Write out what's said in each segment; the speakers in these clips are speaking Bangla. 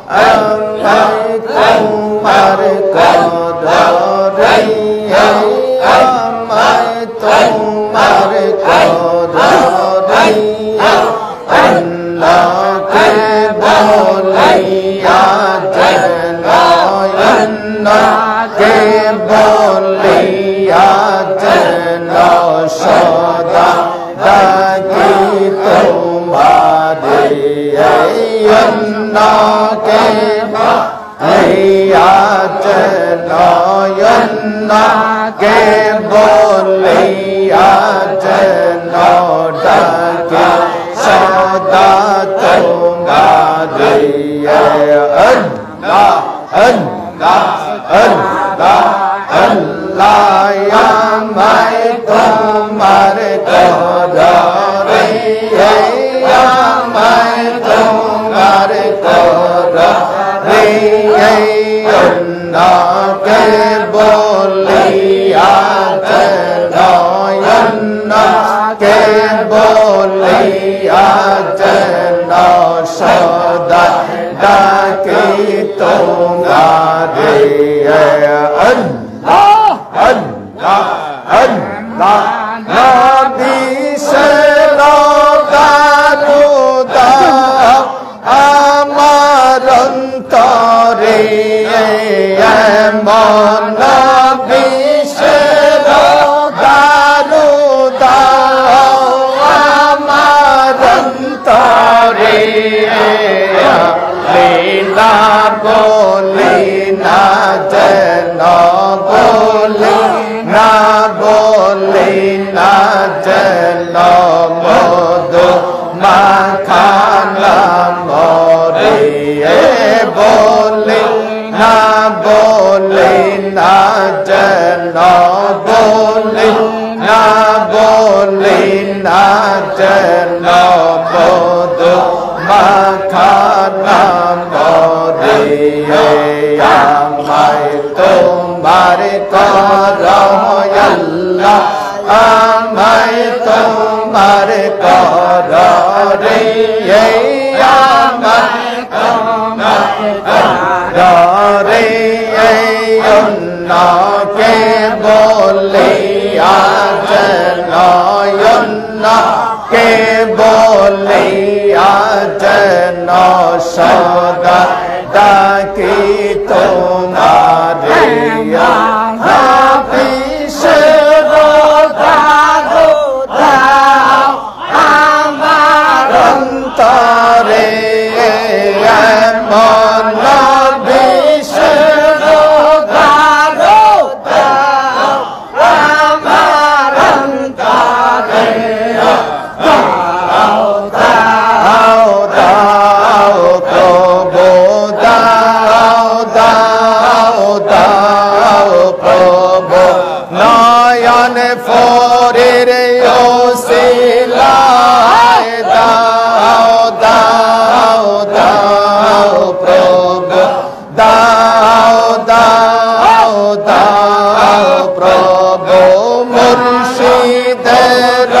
আমায় তোমার কররে আমায় তোমার কররে আল্লাহকে বলিয়া যেন আল্লাহকে বলিয়া যেন সদা ডাকি তোমারে আল্লাহকে বলিয়া যেন আল্লাহকে বলিয়া যেন ডাকি সদা তোমারে আল্লাহ আল্লাহ আল্লাহ আল্লাহ আমায় তোমার কররে আমায় তোমার কররে আল্লাহকে বলিয়া যেন আল্লাহকে বলিয়া যেন সদা ডাকি তোমারে আল্লাহ আল্লাহ আল্লাহ নবী সরদারু দাও আমার অন্তরে এমন নবী সরদারু দাও আমার অন্তরে লীলা বলি না যেন বলি না বলি না যেন মধু মাখানা মরে বলি না যেন বলি না যেন মধু মাখানা মরে আমায় তোমার কররে আল্লাহ আমায় তোমার কররে আমায় তোমার কররে অন্যকে বলিয়া যেন অন্যকে বলিয়া যেন সদা ডাকি তোমারে হাফিজ রোদারু দাও আমার অন্তরে এমন হাফিজ রোদারু দাও আমার অন্তরে দাও দাও দাও প্রভু দাও দাও দাও প্রভু নয়ন ফোরের ওসিলায় দাও দাও দাও প্রভু দাও দাও দাও প্রভু মুর্শিদের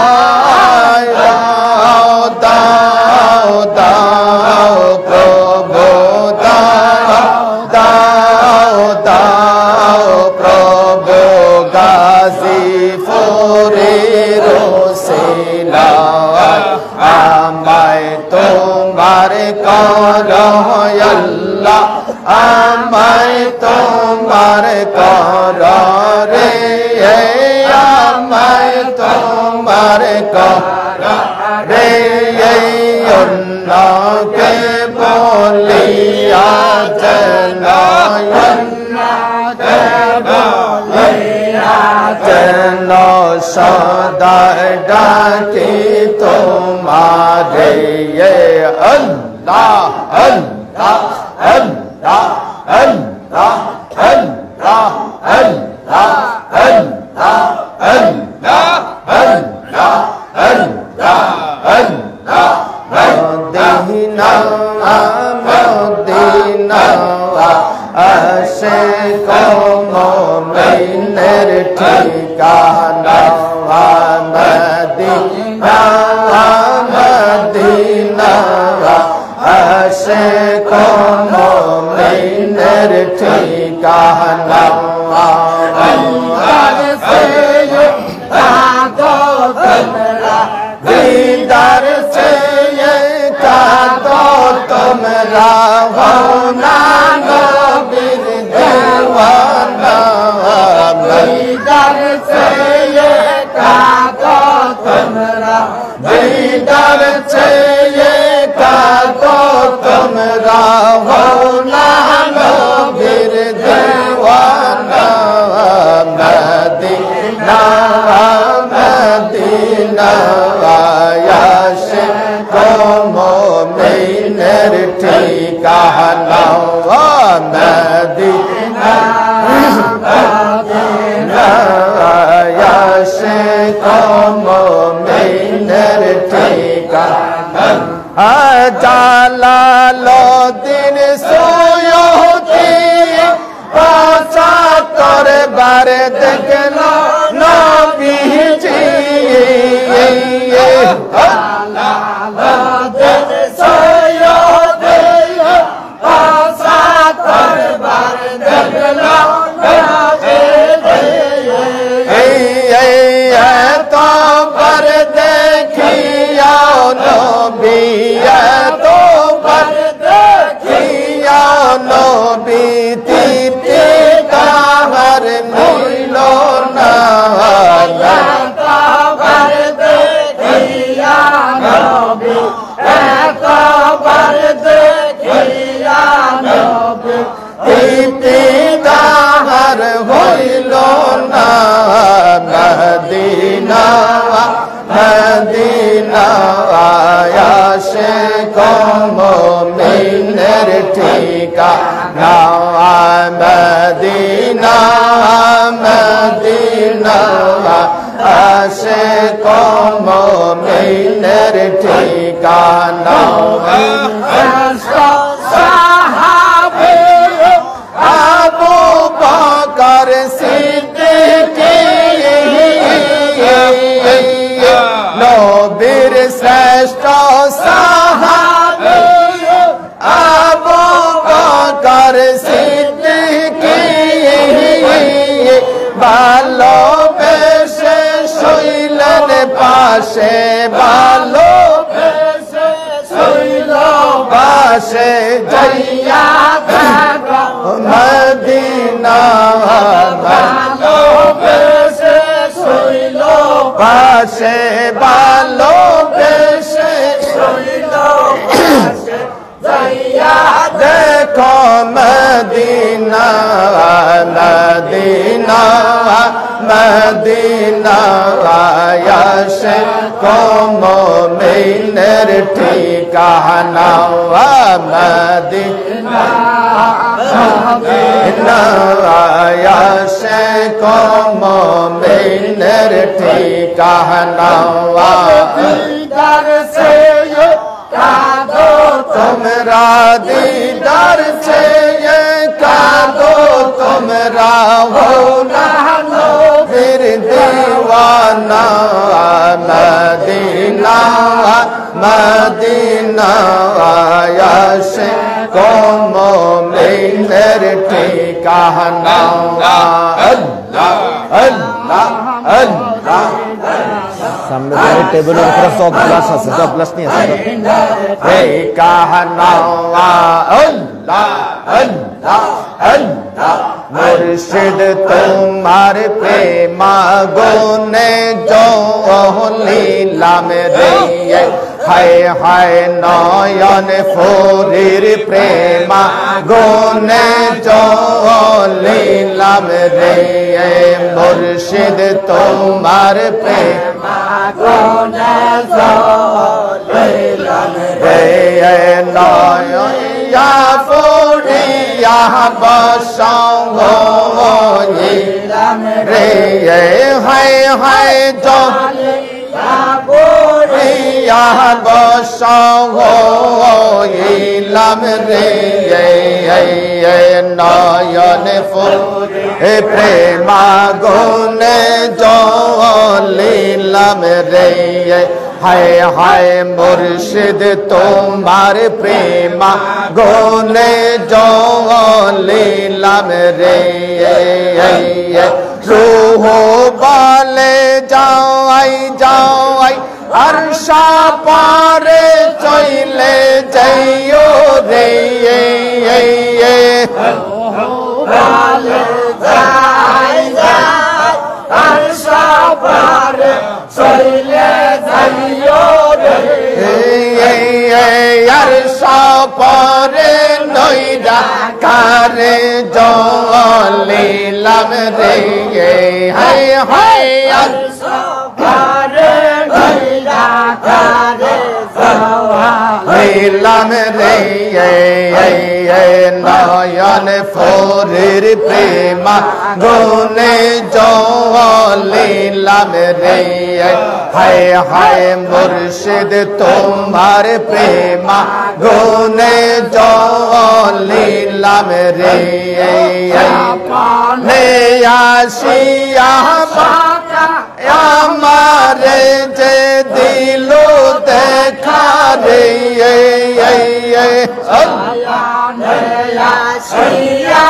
ওসিলায় দাও দাও দাও প্রভু দাও দাও দাও প্রভু গাজীপুরের ওসিলায় আমায় তোমার কররে আল্লাহ আমায় তোমার কররে আমায় তোমার কররে অন্যকে বলিয়া যেন অন্যকে বলিয়া যেন সদা ডাকি তোমারে আল্লাহ আল্লাহ আল্লাহ আল্লাহ আল্লাহ আল্লাহ আল্লাহ আল্লাহ আল্লাহ আল্লাহ আল্লাহ মদিনা মদিনা আশিক মুমিনের ঠিকানা মদিনা মদিনা আশিক মুমিনের ঠিকানা দিদার সে কাঁদো তোমরা দিদার সে কাঁদো তোমরা হও না নবীর দেওয়ানা দিদার সে কাঁদো তোমরা দিদার সে কাঁদো তোমরা হও না নবীর দেওয়ানা মদিনা মদিনা আশিক মুমিনের ঠিকানা মদিনা মদিনা আশিক মুমিনের ঠিকানা জালালউদ্দিন সুয়ুতি 75 বার দেখল নবীজি জালালউদ্দিন সুয়ুতি 75 বার দেখল তো বার দেখিয়া নবী তো বার দেখিয়া নবী তিতি কাহার মিল না তো বার দেখিয়া নবী তো বার দেখিয়া নবী তিতি কাহার হইল না মদিনা মদিনা আশিক মুমিনের ঠিকানা মদিনা মদিনা আশিক মুমিনের ঠিকানা সাহাবী আবু বকর সিদ্দিক নবীর শ্রেষ্ঠ সাহাবী আবু বকর সিদ্দিক ভালোবেসে শুইলেন পাশে ভালোবেসে শুইল পাশে যাইয়া দেখো মদিনা ভালোবেসে শুইল পাশে ভালোবেসে শুইল পাশে যাইয়া দেখো মদিনা মদিনা মদিনা আশিক মুমিনের ঠিকানা মদিনা মদিনা আশিক মুমিনের ঠিকানা দিদার সে কাঁদো তোমরা দিদার সে কাঁদো তোমরা হও না নবীর দেওয়ানা মদিনা মদিনা আশিক মুমিনের ঠিকানা আল্লাহ আল্লাহ আল্লাহ সামনে টেবিলের উপরে সব গ্লাস আছে সব গ্লাস নিয়ে আসো ঠিকানা আল্লাহ আল্লাহ আল্লাহ মুর্শিদ তোমার প্রেমাগুনে জ্বলিলাম রে হায় হায় নয়ন ফুরির প্রেমাগুনে জ্বলিলাম রে মুর্শিদ তোমার প্রেমাগুনে জ্বলিলাম রে নয়ন ফুরিয়া বসঙ্গ রে হায় হায় জ্বলিয়া ফুরিয়া বসঙ্গ রে নয়ন ফুরে প্রেমাগুনে জ্বলিলাম রে হায় হায় মুর্শিদ তোমার প্রেমা গনে জ্বলিলাম রে রূহ বলে যাওয়াই যাওয়াই আরশা পারে চলে যাইও রে বলে যাই যাই আরশা পারে চলে যাইও রে আরশা পারে নইরা কারে জ্বলিলাম রে হায় হায় আরশা পারে নইরা কারে জ্বলিলাম রে নয়ন ফোরের প্রেমা গুনে জ্বলিলাম রে হায় হায় মুর্শিদ তোমার প্রেমা গুনে জ্বলিলাম রে নে আসিয়া আমারে যে দিল দেখা রে আসিয়া